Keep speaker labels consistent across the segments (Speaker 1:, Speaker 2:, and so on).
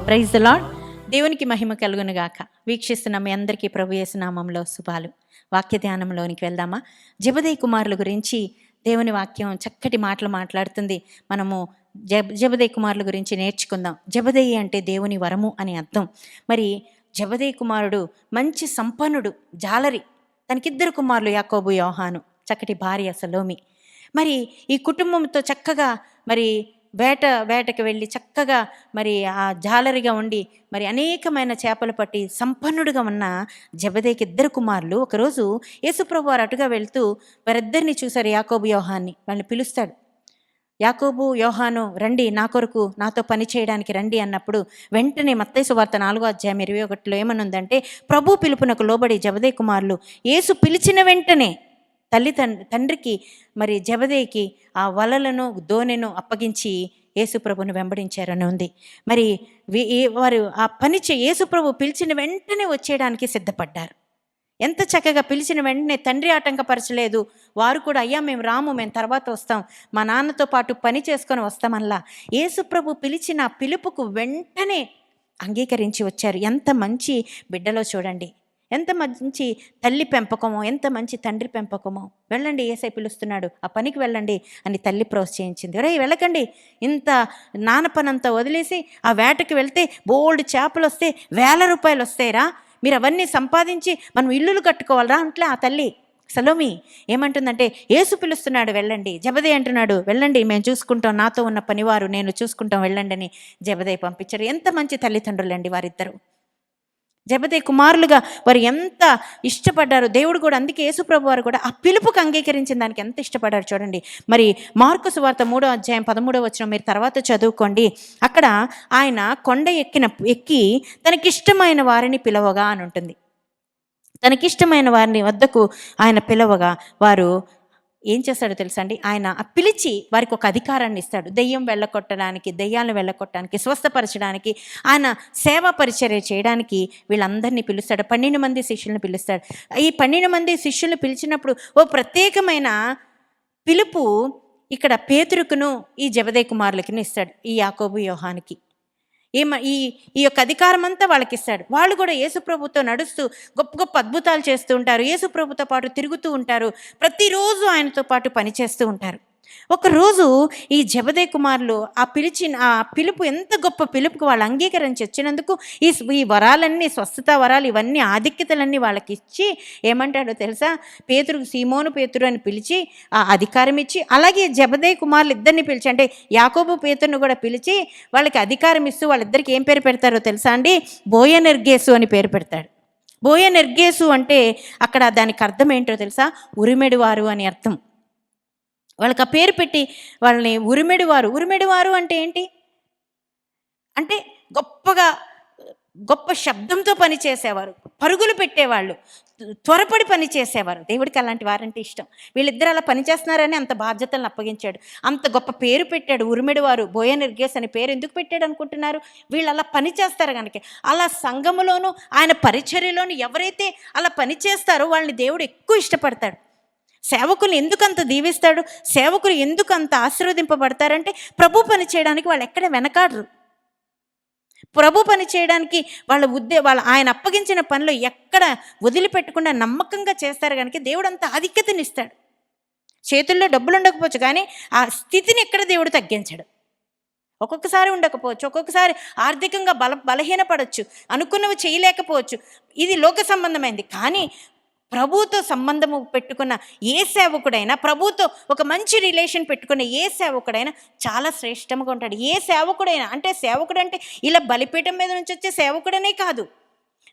Speaker 1: Praise the lord. దేవునికి మహిమ కలుగును గాక. వీక్షిస్తున్న మీ అందరికీ ప్రభు యేసు నామములో శుభాలు. వాక్య ధ్యానంలోనికి వెళ్దామా? జెబెదయి కుమారుల గురించి దేవుని వాక్యం చక్కటి మాటలు మాట్లాడుతుంది. మనము జెబెదయి కుమారుల గురించి నేర్చుకుందాం. జెబెదయి అంటే దేవుని వరము అని అర్థం. మరి జెబెదయి కుమారుడు మంచి సంపన్నుడు, జాలరి. తనకిద్దరు కుమారులు, యాకోబు, యోహాను, చక్కటి భార్య సలోమి. మరి ఈ కుటుంబంతో చక్కగా మరి వేటకి వెళ్ళి చక్కగా మరి ఆ జాలరిగా ఉండి మరి అనేకమైన చేపలు పట్టి సంపన్నుడిగా ఉన్న జెబెదయికి ఇద్దరు కుమారులు ఒకరోజు యేసుప్రభు వారు అటుగా వెళ్తూ వారిద్దరిని చూశారు, యాకోబు, యోహాన్ని. వాళ్ళని పిలుస్తాడు. యాకోబు, యోహాను, రండి నా కొరకు, నాతో పని చేయడానికి రండి అన్నప్పుడు వెంటనే మత్తయి సువార్త 4:21 ఏమనుందంటే, ప్రభు పిలుపునకు లోబడి జెబెదయి కుమారులు యేసు పిలిచిన వెంటనే తండ్రికి మరి జెబెదయికి ఆ వలలను దోణెను అప్పగించి యేసుప్రభుని వెంబడించారని ఉంది. మరి వారు ఆ పని యేసుప్రభు పిలిచిన వెంటనే వచ్చేయడానికి సిద్ధపడ్డారు. ఎంత చక్కగా! పిలిచిన వెంటనే తండ్రి ఆటంకపరచలేదు. వారు కూడా, అయ్యా మేము రాము, మేము తర్వాత వస్తాం, మా నాన్నతో పాటు పని చేసుకొని వస్తామల్లా. యేసుప్రభు పిలిచిన పిలుపుకు వెంటనే అంగీకరించి వచ్చారు. ఎంత మంచి బిడ్డలో చూడండి, ఎంత మంచి తల్లి పెంపకమో, ఎంత మంచి తండ్రి పెంపకమో. వెళ్ళండి, యేసయ్య పిలుస్తున్నాడు, ఆ పనికి వెళ్ళండి అని తల్లి ప్రోత్సహించింది. రే వెళ్ళకండి, ఇంత నాన్న పనంతా వదిలేసి ఆ వేటకి వెళ్తే బోల్డ్ చేపలు వస్తే, ₹1,000 వస్తాయిరా, మీరు అవన్నీ సంపాదించి మనం ఇల్లులు కట్టుకోవాలరా అంట్లే ఆ తల్లి. సలోమి ఏమంటుందంటే, యేసు పిలుస్తున్నాడు వెళ్ళండి. జెబెదయి అంటున్నాడు, వెళ్ళండి, మేము చూసుకుంటాం, నాతో ఉన్న పనివారు నేను చూసుకుంటాం, వెళ్ళండి అని జెబెదయి పంపించారు. ఎంత మంచి తల్లిదండ్రులండి వారిద్దరు. జెబెదయి కుమారులుగా వారు ఎంత ఇష్టపడ్డారు. దేవుడు కూడా అందుకే యేసుప్రభు వారు కూడా ఆ పిలుపుకు అంగీకరించిన దానికి ఎంత ఇష్టపడ్డారు చూడండి. మరి మార్కు సువార్త 3:13 మీరు తర్వాత చదువుకోండి. అక్కడ ఆయన కొండ ఎక్కి తనకిష్టమైన వారిని పిలవగా అని ఉంటుంది. తనకిష్టమైన వారిని వద్దకు ఆయన పిలవగా వారు ఏం చేస్తాడో తెలుసా అండి? ఆయన పిలిచి వారికి ఒక అధికారాన్ని ఇస్తాడు. దెయ్యాలను వెళ్ళగొట్టడానికి, స్వస్థపరచడానికి, ఆయన సేవా పరిచర్య చేయడానికి వీళ్ళందరినీ పిలుస్తాడు. 12 మంది శిష్యులను పిలుస్తాడు. ఈ 12 మంది శిష్యులను పిలిచినప్పుడు ఓ ప్రత్యేకమైన పిలుపు ఇక్కడ పేతురుకును ఈ జెబెదయి కుమారులకి ఇస్తాడు, ఈ యాకోబు, యోహానికి. ఈ యొక్క అధికారం అంతా వాళ్ళకి ఇస్తాడు. వాళ్ళు కూడా యేసుప్రభుతో నడుస్తూ గొప్ప గొప్ప అద్భుతాలు చేస్తూ ఉంటారు. యేసుప్రభుతో పాటు తిరుగుతూ ఉంటారు. ప్రతిరోజు ఆయనతో పాటు పనిచేస్తూ ఉంటారు. ఒకరోజు ఈ జెబెదయి కుమారులు ఆ పిలుపు, ఎంత గొప్ప పిలుపుకు వాళ్ళు అంగీకరించి వచ్చినందుకు ఈ వరాలన్నీ, స్వస్థత వరాలు, ఇవన్నీ ఆధిక్యతలన్నీ వాళ్ళకి ఇచ్చి ఏమంటాడో తెలుసా? సీమోను పేతురు అని పిలిచి ఆ అధికారం ఇచ్చి, అలాగే జెబెదయి కుమారులు ఇద్దరిని పిలిచి, అంటే యాకోబు, పేతురును కూడా పిలిచి వాళ్ళకి అధికారం ఇస్తూ వాళ్ళిద్దరికి ఏం పేరు పెడతారో తెలుసా అండి? బోయనెర్గేసు అని పేరు పెడతాడు. బోయనెర్గేసు అంటే అక్కడ దానికి అర్థం ఏంటో తెలుసా? ఉరిమెడివారు అని అర్థం. వాళ్ళకి ఆ పేరు పెట్టి వాళ్ళని ఉరిమెడివారు అంటే ఏంటి అంటే గొప్ప శబ్దంతో పని చేసేవారు, పరుగులు పెట్టేవాళ్ళు, త్వరపడి పని చేసేవారు. దేవుడికి అలాంటి వారంటే ఇష్టం. వీళ్ళిద్దరు అలా పని చేస్తున్నారని అంత బాధ్యతలను అప్పగించాడు, అంత గొప్ప పేరు పెట్టాడు. ఉరిమెడివారు, బోయనెర్గేస్ అనే పేరు ఎందుకు పెట్టాడు అనుకుంటున్నారు? వీళ్ళు అలా పని చేస్తారు కనుక. అలా సంఘములోను ఆయన పరిచర్యలోను ఎవరైతే అలా పని చేస్తారో వాళ్ళని దేవుడు ఎక్కువ ఇష్టపడతాడు. సేవకులు ఎందుకంత దీవిస్తాడు, సేవకులు ఎందుకంత ఆశీర్వదింపబడతారంటే ప్రభు పని చేయడానికి వాళ్ళు ఎక్కడ వెనకాడరు. ప్రభు పని చేయడానికి వాళ్ళ ఆయన అప్పగించిన పనిలో ఎక్కడ వదిలిపెట్టకుండా నమ్మకంగా చేస్తారు కనుక దేవుడు అంత ఆధిక్యతనిస్తాడు. చేతుల్లో డబ్బులు ఉండకపోవచ్చు కానీ ఆ స్థితిని ఎక్కడ దేవుడు తగ్గించాడు. ఒక్కొక్కసారి ఉండకపోవచ్చు, ఒక్కొక్కసారి ఆర్థికంగా బలహీనపడవచ్చు, అనుకున్నవి చేయలేకపోవచ్చు. ఇది లోక సంబంధమైంది. కానీ ప్రభుతో సంబంధము పెట్టుకున్న ఏ సేవకుడైనా, ప్రభుతో ఒక మంచి రిలేషన్ పెట్టుకున్న ఏ సేవకుడైనా చాలా శ్రేష్టంగా ఉంటాడు. ఏ సేవకుడైనా, అంటే సేవకుడు అంటే ఇలా బలిపీఠం మీద నుంచి వచ్చే సేవకుడనే కాదు,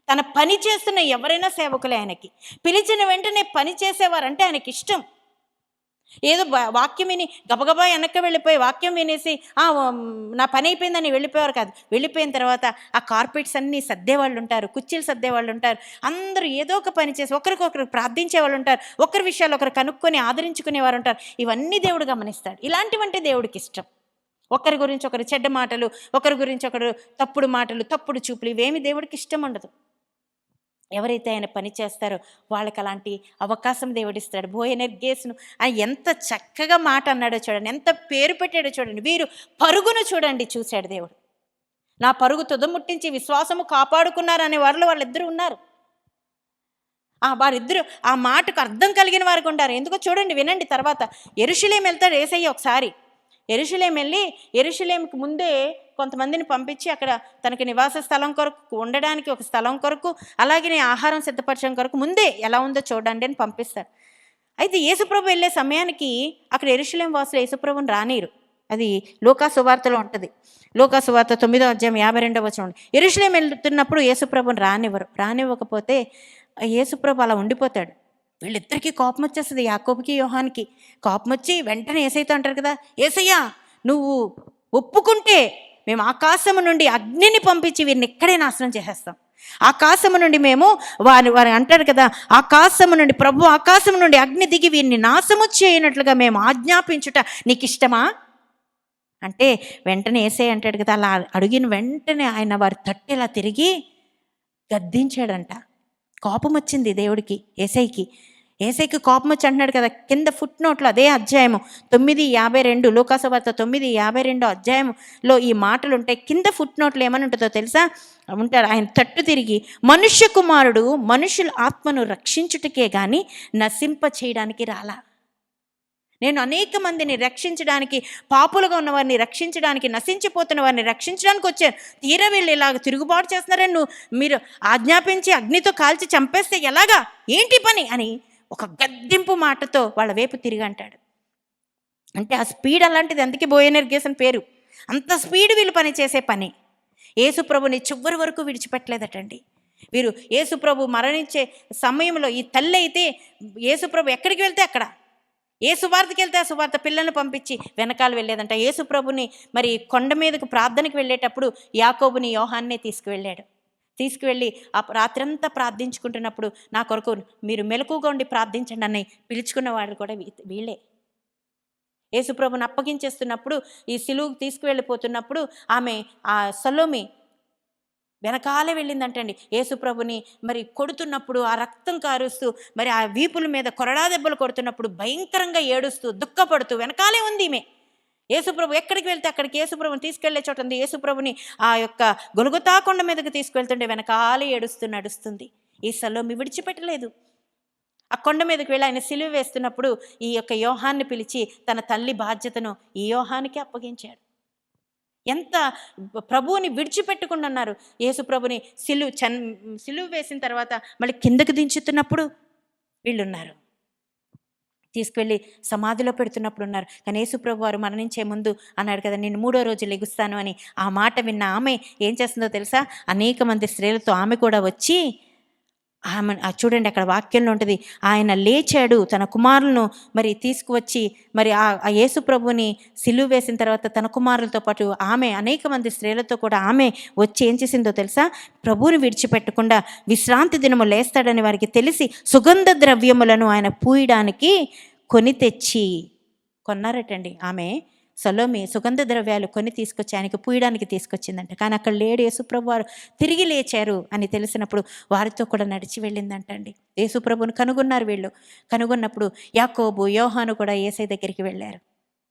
Speaker 1: తన పని చేస్తున్న ఎవరైనా సేవకులే. ఆయనకి పిలిచిన వెంటనే పని చేసేవారంటే ఆయనకి ఇష్టం. ఏదో వాక్యం విని గబగబా వెనక్కి వెళ్ళిపోయి వాక్యం వినేసి నా పని అయిపోయిందని వెళ్ళిపోయారు కాదు. వెళ్ళిపోయిన తర్వాత ఆ కార్పెట్స్ అన్నీ సర్దేవాళ్ళు ఉంటారు, కుర్చీలు సర్దేవాళ్ళు ఉంటారు, అందరూ ఏదో ఒక పని చేసి ఒకరికొకరు ప్రార్థించే వాళ్ళు ఉంటారు, ఒకరి విషయాలు ఒకరు కనుక్కొని ఆదరించుకునేవారు ఉంటారు. ఇవన్నీ దేవుడు గమనిస్తాడు. ఇలాంటివంటే దేవుడికి ఇష్టం. ఒకరి గురించి ఒకరు చెడ్డ మాటలు, ఒకరి గురించి ఒకరు తప్పుడు మాటలు, తప్పుడు చూపులు, ఇవేమి దేవుడికి ఇష్టం ఉండదు. ఎవరైతే ఆయన పని చేస్తారో వాళ్ళకి అలాంటి అవకాశం దేవుడిస్తాడు. బోయనెర్గేసును ఎంత చక్కగా మాట అన్నాడో చూడండి, ఎంత పేరు పెట్టాడో చూడండి. వీరు పరుగును చూడండి చూశాడు దేవుడు. నా పరుగు తుదముట్టించి విశ్వాసము కాపాడుకున్నారు అనే వారిలో వాళ్ళిద్దరూ ఉన్నారు. వారిద్దరు ఆ మాటకు అర్థం కలిగిన వారికి ఉంటారు. ఎందుకో చూడండి, వినండి. తర్వాత యెరూషలేము వెళ్తాడు యేసయ్య ఒకసారి. యెరూషలేము వెళ్ళి యెరూషలేముకి ముందే కొంతమందిని పంపించి అక్కడ తనకి నివాస స్థలం కొరకు, ఉండడానికి ఒక స్థలం కొరకు, అలాగే ఆహారం సిద్ధపరచడం కొరకు ముందే ఎలా ఉందో చూడండి అని పంపిస్తారు. అయితే యేసుప్రభు వెళ్ళే సమయానికి అక్కడ యెరూషలేము వాసులు యేసుప్రభుని రానీరు. అది లూకా సువార్తలో ఉంటుంది. లూకా సువార్త 9వ అధ్యాయం 52వ వచనం. యెరూషలేము వెళ్తున్నప్పుడు యేసుప్రభుని రానివ్వకపోతే యేసుప్రభు అలా ఉండిపోతాడు. వీళ్ళిద్దరికీ కోపం వచ్చేస్తుంది, యాకోబుకి యోహానికి. కోపం వచ్చి వెంటనే యేసయ్యతో అంటారు కదా, యేసయ్యా నువ్వు ఒప్పుకుంటే మేము ఆకాశము నుండి అగ్నిని పంపించి వీరిని ఇక్కడే నాశనం చేసేస్తాం. ఆకాశము నుండి మేము వారు అంటారు కదా, ప్రభు ఆకాశము నుండి అగ్ని దిగి వీరిని నాశము చేయనట్లుగా మేము ఆజ్ఞాపించుట నీకు ఇష్టమా అంటే, వెంటనే యేసయ్య అంటాడు కదా, అలా అడిగిన వెంటనే ఆయన వారి తట్టెలా తిరిగి గద్దించాడంట. కోపం వచ్చింది దేవుడికి, యేసయ్యకి కోపం వచ్చి అంటున్నాడు కదా. కింద ఫుట్ నోట్లో అదే అధ్యాయము 9:52 లూకా సువార్త 9:52 అధ్యాయంలో ఈ మాటలు ఉంటాయి. కింద ఫుట్ నోట్లో ఏమని ఉంటుందో తెలుసా? ఉంటాడు ఆయన తట్టు తిరిగి, మనుష్య కుమారుడు మనుషుల ఆత్మను రక్షించుటకే గాని నశింప చేయడానికి రాలా. నేను అనేక మందిని రక్షించడానికి, పాపులుగా ఉన్నవారిని రక్షించడానికి, నశించిపోతున్న వారిని రక్షించడానికి వచ్చాను. తీరా వీళ్ళు ఇలాగ తిరుగుబాటు చేస్తున్నారని మీరు ఆజ్ఞాపించి అగ్నితో కాల్చి చంపేస్తే ఎలాగా, ఏంటి పని అని ఒక గద్దింపు మాటతో వాళ్ళ వైపు తిరిగి అంటాడు. అంటే ఆ స్పీడ్ అలాంటిది. అందుకే బోయనెర్గేస్ అని పేరు. అంత స్పీడ్ వీళ్ళు పని చేసే పని. యేసుప్రభుని చివరి వరకు విడిచిపెట్టలేదటండి వీరు. యేసుప్రభు మరణించే సమయంలో ఈ తల్లి అయితే యేసుప్రభు ఎక్కడికి వెళ్తే అక్కడ, ఏ సువార్తకి వెళ్తే ఆ సువార్త పిల్లల్ని పంపించి వెనకాల వెళ్ళేదంట. యేసుప్రభుని మరి కొండ మీదకు ప్రార్థనకి వెళ్ళేటప్పుడు యాకోబుని యోహాన్నే తీసుకువెళ్ళి ఆ రాత్రంతా ప్రార్థించుకుంటున్నప్పుడు నా కొరకు మీరు మెలకుగా ఉండి ప్రార్థించండి అని పిలుచుకున్న వాళ్ళు కూడా వీళ్ళే. యేసుప్రభుని అప్పగించేస్తున్నప్పుడు, ఈ సిలువుకు తీసుకువెళ్ళిపోతున్నప్పుడు ఆమె ఆ సలోమి వెనకాలే వెళ్ళిందంటండి. యేసుప్రభుని మరి కొడుతున్నప్పుడు, ఆ రక్తం కారుస్తూ, మరి ఆ వీపుల మీద కొరడా దెబ్బలు కొడుతున్నప్పుడు భయంకరంగా ఏడుస్తూ దుఃఖపడుతూ వెనకాలే ఉంది ఈమె. యేసుప్రభు ఎక్కడికి వెళ్తే అక్కడికి యేసుప్రభుని తీసుకెళ్లే చోట ఉంది. యేసుప్రభుని ఆ యొక్క గొలుగొతా కొండ మీదకి తీసుకువెళ్తుంటే వెనకాలే ఏడుస్తూ నడుస్తుంది. ఈ సలోమి విడిచిపెట్టలేదు. ఆ కొండ మీదకి వెళ్ళి ఆయన సిలువ వేస్తున్నప్పుడు ఈ యొక్క యోహాన్ని పిలిచి తన తల్లి బాధ్యతను ఈ యోహానికి అప్పగించాడు. ఎంత ప్రభువుని విడిచిపెట్టకుండా ఉన్నారు. యేసుప్రభుని సిలువ వేసిన తర్వాత మళ్ళీ కిందకి దించుతున్నప్పుడు వీళ్ళున్నారు, తీసుకువెళ్ళి సమాధిలో పెడుతున్నప్పుడు ఉన్నారు. కానీ యేసుప్రభు వారు మరణించే ముందు అన్నాడు కదా, నేను 3వ రోజు లెగుస్తాను అని. ఆ మాట విన్న ఆమె ఏం చేస్తుందో తెలుసా? అనేక మంది స్త్రీలతో ఆమె కూడా వచ్చి ఆమె చూడండి అక్కడ వాక్యంలో ఉంటుంది, ఆయన లేచాడు, తన కుమారులను మరి తీసుకువచ్చి మరి ఆ యేసుప్రభుని సిలువ వేసిన తర్వాత తన కుమారులతో పాటు ఆమె అనేక మంది స్త్రీలతో కూడా ఆమె వచ్చి ఏం చేసిందో తెలుసా? ప్రభువుని విడిచిపెట్టకుండా విశ్రాంతి దినము లేస్తాడని వారికి తెలిసి సుగంధ ద్రవ్యములను ఆయన పూయడానికి కొన్నారటండి. ఆమె సలోమి సుగంధ ద్రవ్యాలు కొని తీసుకొచ్చి ఆయనకు పూయడానికి తీసుకొచ్చిందంట. కానీ అక్కడ లేడు యేసుప్రభు వారు. తిరిగి లేచారు అని తెలిసినప్పుడు వారితో కూడా నడిచి వెళ్ళిందంటండి. యేసుప్రభుని కనుగొన్నారు వీళ్ళు. కనుగొన్నప్పుడు యాకోబు యోహాను కూడా యేసయ్య దగ్గరికి వెళ్ళారు.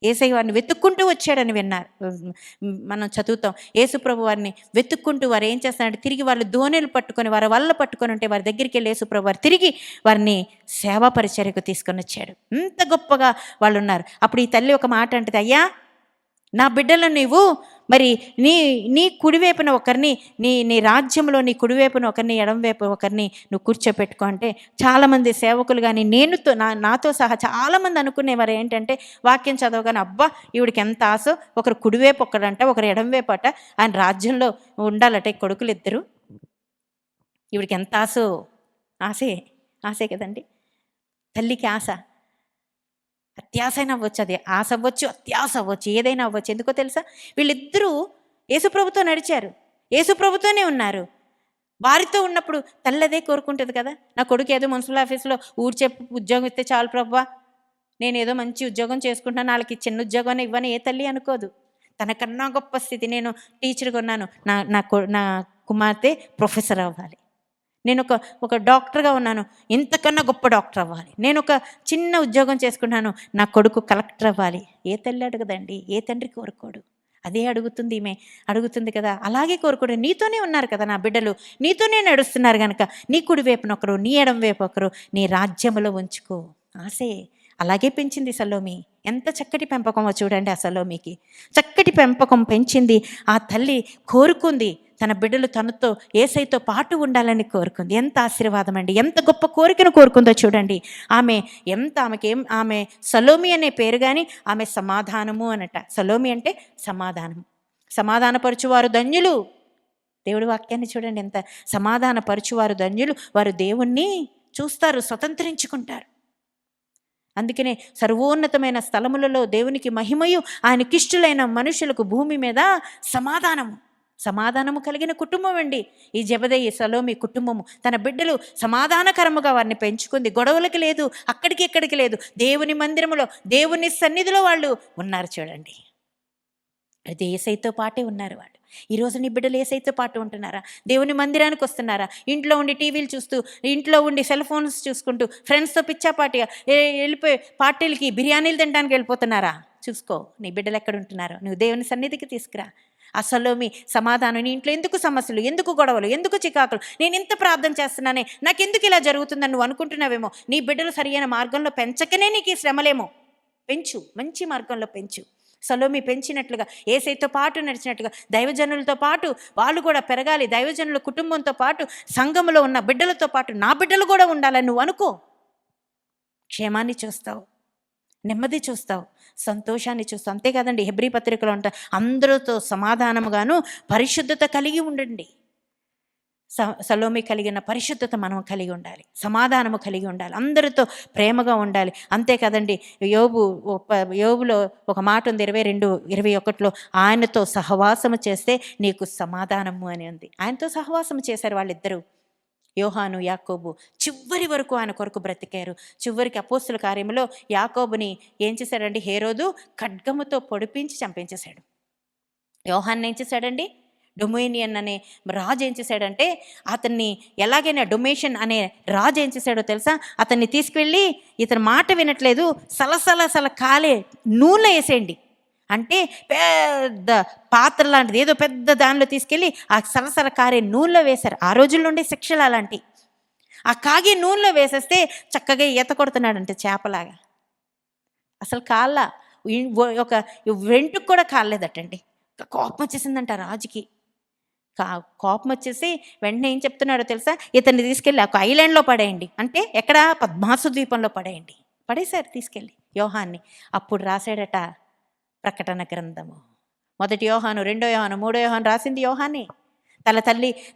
Speaker 1: యేసయ్య వారిని వెతుక్కుంటూ వచ్చాడని విన్నారు, మనం చదువుతాం. యేసుప్రభు వారిని వెతుక్కుంటూ వారు ఏం చేస్తారంటే తిరిగి వాళ్ళు దోణెలు పట్టుకొని వారి వల్ల పట్టుకొని ఉంటే వారి దగ్గరికి వెళ్ళి యేసుప్రభు వారు తిరిగి వారిని సేవా పరిచర్యకు తీసుకొని వచ్చాడు. ఇంత గొప్పగా వాళ్ళు ఉన్నారు. అప్పుడు ఈ తల్లి ఒక మాట అంటది, అయ్యా నా బిడ్డలను నీవు మరి నీ కుడివైపున ఒకరిని, నీ రాజ్యంలో నీ కుడివైపున ఒకరిని, ఎడంవైపు ఒకరిని నువ్వు కూర్చోపెట్టుకో అంటే చాలామంది సేవకులు కానీ నాతో సహా చాలామంది అనుకునేవారు ఏంటంటే వాక్యం చదవగానే అబ్బా ఈవిడికి ఎంత ఆశ, ఒకరు కుడివైపు ఒకడంట, ఒకరు ఎడంవైపు అట, ఆయన రాజ్యంలో ఉండాలట ఈ కొడుకులు ఇద్దరు, ఈవిడికి ఎంత ఆశే కదండి. తల్లికి ఆశ, అత్యాశ అయినా అవ్వచ్చు, అది ఆశ అవ్వచ్చు, అత్యాశ అవ్వచ్చు, ఏదైనా అవ్వచ్చు. ఎందుకో తెలుసా? వీళ్ళిద్దరూ యేసుప్రభుతో నడిచారు, యేసుప్రభుతోనే ఉన్నారు. వారితో ఉన్నప్పుడు తల్లి అదే కోరుకుంటుంది కదా, నా కొడుకు ఏదో మున్సిపల్ ఆఫీస్లో ఉద్యోగం ఇస్తే చాలు ప్రభువా, నేను ఏదో మంచి ఉద్యోగం చేసుకుంటున్నాను, వాళ్ళకి చిన్న ఉద్యోగం ఇవ్వని ఏ తల్లి అనుకోదు. తనకన్నా గొప్ప స్థితి, నేను టీచర్గా ఉన్నాను, నా కుమార్తె ప్రొఫెసర్ అవ్వాలి, నేను ఒక డాక్టర్గా ఉన్నాను, ఇంతకన్నా గొప్ప డాక్టర్ అవ్వాలి, నేను ఒక చిన్న ఉద్యోగం చేసుకుంటున్నాను, నా కొడుకు కలెక్టర్ అవ్వాలి. ఏ తల్లి అడగదండి, ఏ తండ్రి కోరుకోడు. అదే అడుగుతుంది ఈమె, అడుగుతుంది కదా. అలాగే కోరుకోండి, నీతోనే ఉన్నారు కదా నా బిడ్డలు, నీతోనే నడుస్తున్నారు కనుక నీ కుడి వైపునొకరు, నీ ఎడం వైపు ఒకరు నీ రాజ్యములో ఉంచుకో. ఆసే అలాగే పెంచింది సలోమి. ఎంత చక్కటి పెంపకమో చూడండి. ఆ సలోమికి చక్కటి పెంపకం పెంచింది. ఆ తల్లి కోరుకుంది తన బిడ్డలు తనతో యేసయ్యతో పాటు ఉండాలని కోరుకుంది. ఎంత ఆశీర్వాదం అండి, ఎంత గొప్ప కోరికను కోరుకుందో చూడండి. ఆమె సలోమి అనే పేరు కానీ ఆమె సమాధానము అనట. సలోమి అంటే సమాధానం, సమాధానపరచువారు ధన్యులు. దేవుడి వాక్యాన్ని చూడండి, ఎంత సమాధానపరచువారు ధన్యులు, వారు దేవుణ్ణి చూస్తారు, స్వతంత్రించుకుంటారు. అందుకనే సర్వోన్నతమైన స్థలములలో దేవునికి మహిమయు, ఆయనకిష్టులైన మనుషులకు భూమి మీద సమాధానము కలిగిన కుటుంబం అండి ఈ జెబెదయి సలోమి కుటుంబము. తన బిడ్డలు సమాధానకరముగా వారిని పెంచుకుంది. గొడవలకి లేదు, అక్కడికి ఇక్కడికి లేదు. దేవుని మందిరములో, దేవుని సన్నిధిలో వాళ్ళు ఉన్నారు చూడండి. అది యేసయ్యతో పాటే ఉన్నారు వాళ్ళు. ఈరోజు నీ బిడ్డలు యేసయ్యతో పాటు ఉంటున్నారా? దేవుని మందిరానికి వస్తున్నారా? ఇంట్లో ఉండి టీవీలు చూస్తూ, ఇంట్లో ఉండి సెల్ ఫోన్స్ చూసుకుంటూ, ఫ్రెండ్స్తో పిచ్చాపాటిగా వెళ్ళిపోయి పార్టీలకి, బిర్యానీలు తినడానికి వెళ్ళిపోతున్నారా? చూసుకో నీ బిడ్డలు ఎక్కడ ఉంటున్నారో. నువ్వు దేవుని సన్నిధికి తీసుకురా. అసలు మీ సమాధానం, నీ ఇంట్లో ఎందుకు సమస్యలు, ఎందుకు గొడవలు, ఎందుకు చికాకులు, నేను ఇంత ప్రార్థన చేస్తున్నానే నాకెందుకు ఇలా జరుగుతుందని నువ్వు అనుకుంటున్నావేమో. నీ బిడ్డలు సరియైన మార్గంలో పెంచకనే నీకు ఈ శ్రమలేమో. పెంచు, మంచి మార్గంలో పెంచు. సలోమి పెంచినట్లుగా, యేసయ్యతో పాటు నడిచినట్లుగా దైవజనులతో పాటు వాళ్ళు కూడా పెరగాలి. దైవజనుల కుటుంబంతో పాటు, సంఘములో ఉన్న బిడ్డలతో పాటు నా బిడ్డలు కూడా ఉండాలని నువ్వు అనుకో. క్షేమాన్ని చూస్తావు, నెమ్మది చూస్తావు, సంతోషాన్ని చూస్తావు. అంతేకాదండి, హెబ్రీ పత్రికలో ఉంటా అందరితో సమాధానముగాను పరిశుద్ధత కలిగి ఉండండి. సలోమి కలిగిన పరిశుద్ధత మనం కలిగి ఉండాలి, సమాధానము కలిగి ఉండాలి, అందరితో ప్రేమగా ఉండాలి. అంతే కదండి, యోబులో ఒక మాట ఉంది 22:21, ఆయనతో సహవాసము చేస్తే నీకు సమాధానము అని ఉంది. ఆయనతో సహవాసము చేశారు వాళ్ళిద్దరూ, యోహాను యాకోబు. చివరి వరకు ఆయన కొరకు బ్రతికారు. చివరికి అపోస్తుల కార్యములో యాకోబుని ఏం చేశాడండి, హేరోదు ఖడ్గముతో పొడిపించి చంపించేశాడు. యోహాన్ని ఏం చేశాడండి, డొమేనియన్ అనే రాజు ఏం చేశాడంటే అతన్ని ఎలాగైనా, డొమేషన్ అనే రాజు ఏం చేశాడో తెలుసా, అతన్ని తీసుకువెళ్ళి ఇతని మాట వినట్లేదు, సలసల కాలే నూనె వేసేయండి అంటే పెద్ద పాత్ర లాంటిది ఏదో పెద్ద దానిలో తీసుకెళ్ళి ఆ సలసల కారే నూనెలో వేశారు. ఆ రోజుల్లో ఉండే శిక్షలు అలాంటి. ఆ కాగే నూనెలో వేసేస్తే చక్కగా ఈత కొడుతున్నాడంటే చేపలాగా. అసలు కాళ్ళ ఒక వెంటుకు కూడా కాలేదటండి. కోపం వచ్చేసిందంట రాజుకి. కోపం వచ్చేసి వెంటనే ఏం చెప్తున్నాడో తెలుసా, ఇతన్ని తీసుకెళ్ళి ఒక ఐలాండ్లో పడేయండి, అంటే ఎక్కడ, పద్మాసు ద్వీపంలో పడేయండి. పడేశారు తీసుకెళ్ళి యోహాన్ని. అప్పుడు రాశాడట ప్రకటన గ్రంథము. 1 యోహాను, 2 యోహాను, 3 యోహాను రాసింది యోహానే.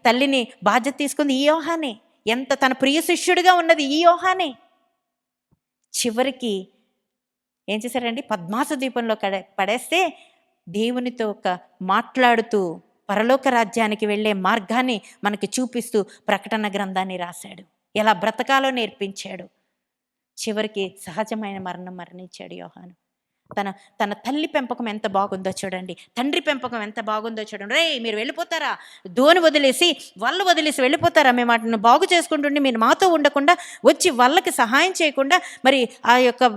Speaker 1: తల్లిని బాధ్యత తీసుకుంది ఈ యోహానే. ఎంత తన ప్రియ శిష్యుడిగా ఉన్నది ఈ యోహానే. చివరికి ఏం చేశారండి, పద్మాసు ద్వీపంలో పడేస్తే దేవునితో మాట్లాడుతూ పరలోక రాజ్యానికి వెళ్ళే మార్గాన్ని మనకి చూపిస్తూ ప్రకటన గ్రంథాన్ని రాశాడు. ఎలా బ్రతకాలో నేర్పించాడు. చివరికి సహజమైన మరణం మరణించాడు యోహాను. తన తల్లి పెంపకం ఎంత బాగుందో చూడండి, తండ్రి పెంపకం ఎంత బాగుందో చూడండి. రే మీరు వెళ్ళిపోతారా, ధోని వదిలేసి వాళ్ళు వదిలేసి వెళ్ళిపోతారా, మేము వాటిని బాగు చేసుకుంటుండి మీరు మాతో ఉండకుండా వచ్చి వాళ్ళకి సహాయం చేయకుండా, మరి ఆ యొక్క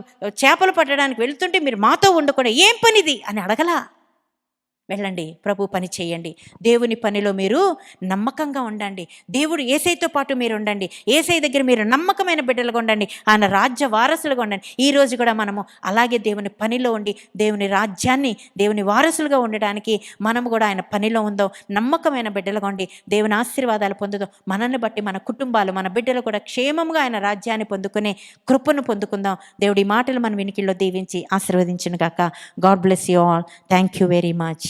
Speaker 1: చేపలు పట్టడానికి వెళ్తుంటే మీరు మాతో ఉండకుండా ఏం పనిది అని అడగలా. వెళ్ళండి, ప్రభు పని చేయండి, దేవుని పనిలో మీరు నమ్మకంగా ఉండండి, దేవుడు యేసయ్యతో పాటు మీరు ఉండండి, యేసయ్య దగ్గర మీరు నమ్మకమైన బిడ్డలుగా ఉండండి, ఆయన రాజ్య వారసులుగా ఉండండి. ఈరోజు కూడా మనము అలాగే దేవుని పనిలో ఉండి దేవుని రాజ్యాన్ని, దేవుని వారసులుగా ఉండడానికి మనము కూడా ఆయన పనిలో ఉందాం, నమ్మకమైన బిడ్డలుగా ఉండి దేవుని ఆశీర్వాదాలు పొందుదాం. మనల్ని బట్టి మన కుటుంబాలు, మన బిడ్డలు కూడా క్షేమంగా ఆయన రాజ్యాన్ని పొందుకునే కృపను పొందుకుందాం. దేవుడి మాటలు మన వినికిల్లో దీవించి ఆశీర్వదించును గాక. God bless you all. Thank you very much.